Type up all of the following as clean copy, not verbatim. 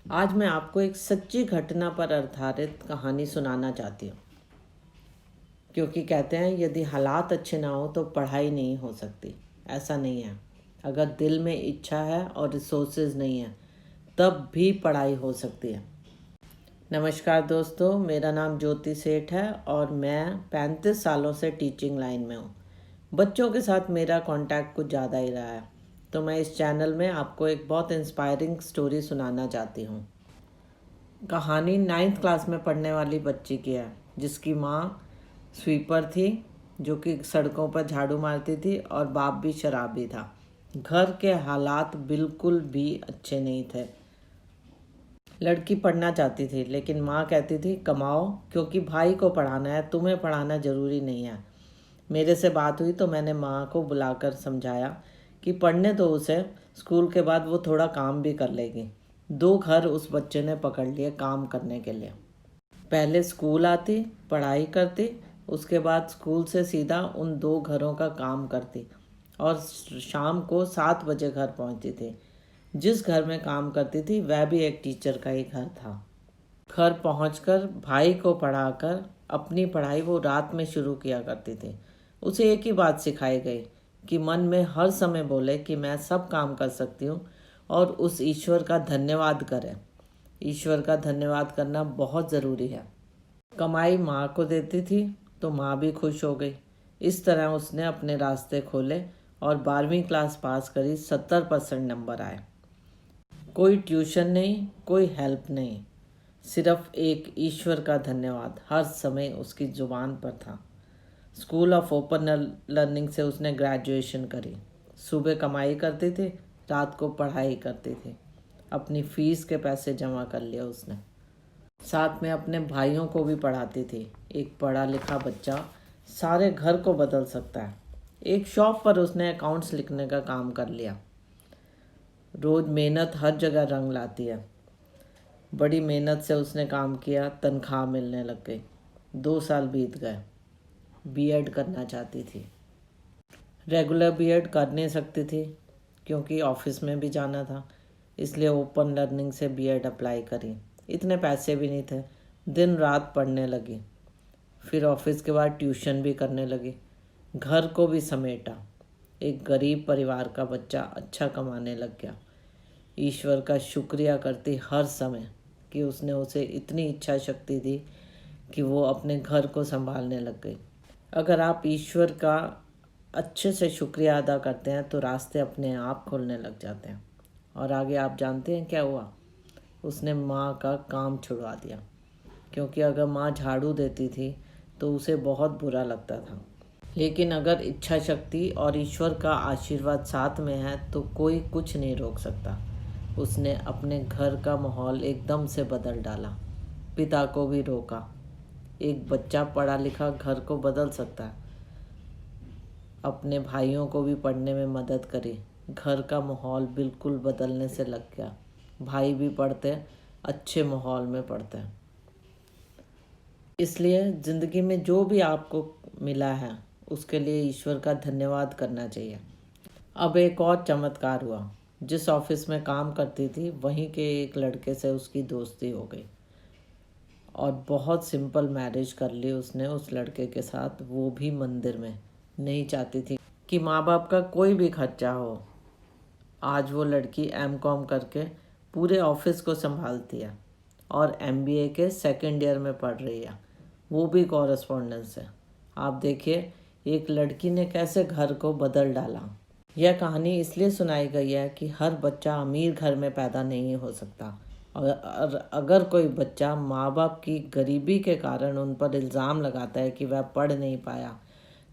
आज मैं आपको एक सच्ची घटना पर आधारित कहानी सुनाना चाहती हूँ, क्योंकि कहते हैं यदि हालात अच्छे ना हो तो पढ़ाई नहीं हो सकती। ऐसा नहीं है। अगर दिल में इच्छा है और रिसोर्सेज नहीं है तब भी पढ़ाई हो सकती है। नमस्कार दोस्तों, मेरा नाम ज्योति सेठ है और मैं 35 सालों से टीचिंग लाइन में हूँ। बच्चों के साथ मेरा कांटेक्ट कुछ ज़्यादा ही रहा है, तो मैं इस चैनल में आपको एक बहुत इंस्पायरिंग स्टोरी सुनाना चाहती हूँ। कहानी 9th क्लास में पढ़ने वाली बच्ची की है, जिसकी माँ स्वीपर थी, जो कि सड़कों पर झाड़ू मारती थी, और बाप भी शराबी था। घर के हालात बिल्कुल भी अच्छे नहीं थे। लड़की पढ़ना चाहती थी, लेकिन माँ कहती थी कमाओ, क्योंकि भाई को पढ़ाना है, तुम्हें पढ़ाना ज़रूरी नहीं है। मेरे से बात हुई तो मैंने माँ को बुलाकर समझाया कि पढ़ने दो उसे, स्कूल के बाद वो थोड़ा काम भी कर लेगी। 2 घर उस बच्चे ने पकड़ लिए काम करने के लिए। पहले स्कूल आती, पढ़ाई करती, उसके बाद स्कूल से सीधा उन 2 घरों का काम करती और शाम को 7 बजे घर पहुंचती थी। जिस घर में काम करती थी वह भी एक टीचर का ही घर था। घर पहुंचकर भाई को पढ़ाकर अपनी पढ़ाई वो रात में शुरू किया करती थी। उसे एक ही बात सिखाई गई कि मन में हर समय बोले कि मैं सब काम कर सकती हूँ, और उस ईश्वर का धन्यवाद करें। ईश्वर का धन्यवाद करना बहुत ज़रूरी है। कमाई माँ को देती थी तो माँ भी खुश हो गई। इस तरह उसने अपने रास्ते खोले और 12वीं क्लास पास करी। 70% नंबर आए। कोई ट्यूशन नहीं, कोई हेल्प नहीं, सिर्फ एक ईश्वर का धन्यवाद हर समय उसकी ज़ुबान पर था। स्कूल ऑफ ओपन लर्निंग से उसने ग्रेजुएशन करी। सुबह कमाई करती थी, रात को पढ़ाई करती थी। अपनी फ़ीस के पैसे जमा कर लिए उसने। साथ में अपने भाइयों को भी पढ़ाती थी। एक पढ़ा लिखा बच्चा सारे घर को बदल सकता है। एक शॉप पर उसने अकाउंट्स लिखने का काम कर लिया। रोज़ मेहनत हर जगह रंग लाती है। बड़ी मेहनत से उसने काम किया, तनख्वाह मिलने लग गई। 2 साल बीत गए। बीएड करना चाहती थी। रेगुलर बीएड कर नहीं सकती थी, क्योंकि ऑफिस में भी जाना था, इसलिए ओपन लर्निंग से बीएड अप्लाई करी। इतने पैसे भी नहीं थे। दिन रात पढ़ने लगी। फिर ऑफिस के बाद ट्यूशन भी करने लगी। घर को भी समेटा। एक गरीब परिवार का बच्चा अच्छा कमाने लग गया। ईश्वर का शुक्रिया करती हर समय कि उसने उसे इतनी इच्छा शक्ति दी कि वो अपने घर को संभालने लग गई। अगर आप ईश्वर का अच्छे से शुक्रिया अदा करते हैं तो रास्ते अपने आप खुलने लग जाते हैं। और आगे आप जानते हैं क्या हुआ? उसने माँ का काम छुड़वा दिया, क्योंकि अगर माँ झाड़ू देती थी तो उसे बहुत बुरा लगता था। लेकिन अगर इच्छा शक्ति और ईश्वर का आशीर्वाद साथ में है तो कोई कुछ नहीं रोक सकता। उसने अपने घर का माहौल एकदम से बदल डाला। पिता को भी रोका। एक बच्चा पढ़ा लिखा घर को बदल सकता है। अपने भाइयों को भी पढ़ने में मदद करी। घर का माहौल बिल्कुल बदलने से लग गया। भाई भी पढ़ते, अच्छे माहौल में पढ़ते हैं। इसलिए ज़िंदगी में जो भी आपको मिला है उसके लिए ईश्वर का धन्यवाद करना चाहिए। अब एक और चमत्कार हुआ। जिस ऑफिस में काम करती थी वहीं के एक लड़के से उसकी दोस्ती हो गई और बहुत सिंपल मैरिज कर ली उसने उस लड़के के साथ, वो भी मंदिर में। नहीं चाहती थी कि माँ बाप का कोई भी खर्चा हो। आज वो लड़की एमकॉम करके पूरे ऑफिस को संभालती है और एमबीए के 2nd ईयर में पढ़ रही है, वो भी कॉरेस्पॉन्डेंस से। आप देखिए एक लड़की ने कैसे घर को बदल डाला। यह कहानी इसलिए सुनाई गई है कि हर बच्चा अमीर घर में पैदा नहीं हो सकता, और अगर कोई बच्चा माँ बाप की गरीबी के कारण उन पर इल्ज़ाम लगाता है कि वह पढ़ नहीं पाया,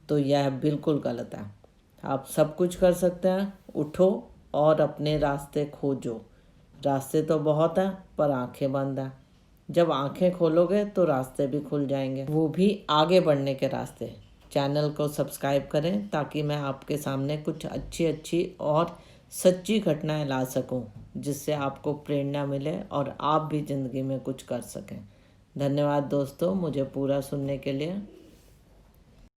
तो यह बिल्कुल गलत है। आप सब कुछ कर सकते हैं। उठो और अपने रास्ते खोजो। रास्ते तो बहुत हैं, पर आंखें बंद हैं। जब आंखें खोलोगे तो रास्ते भी खुल जाएंगे, वो भी आगे बढ़ने के रास्ते। चैनल को सब्सक्राइब करें ताकि मैं आपके सामने कुछ अच्छी अच्छी और सच्ची घटनाएं ला सकूं, जिससे आपको प्रेरणा मिले और आप भी ज़िंदगी में कुछ कर सकें। धन्यवाद दोस्तों, मुझे पूरा सुनने के लिए।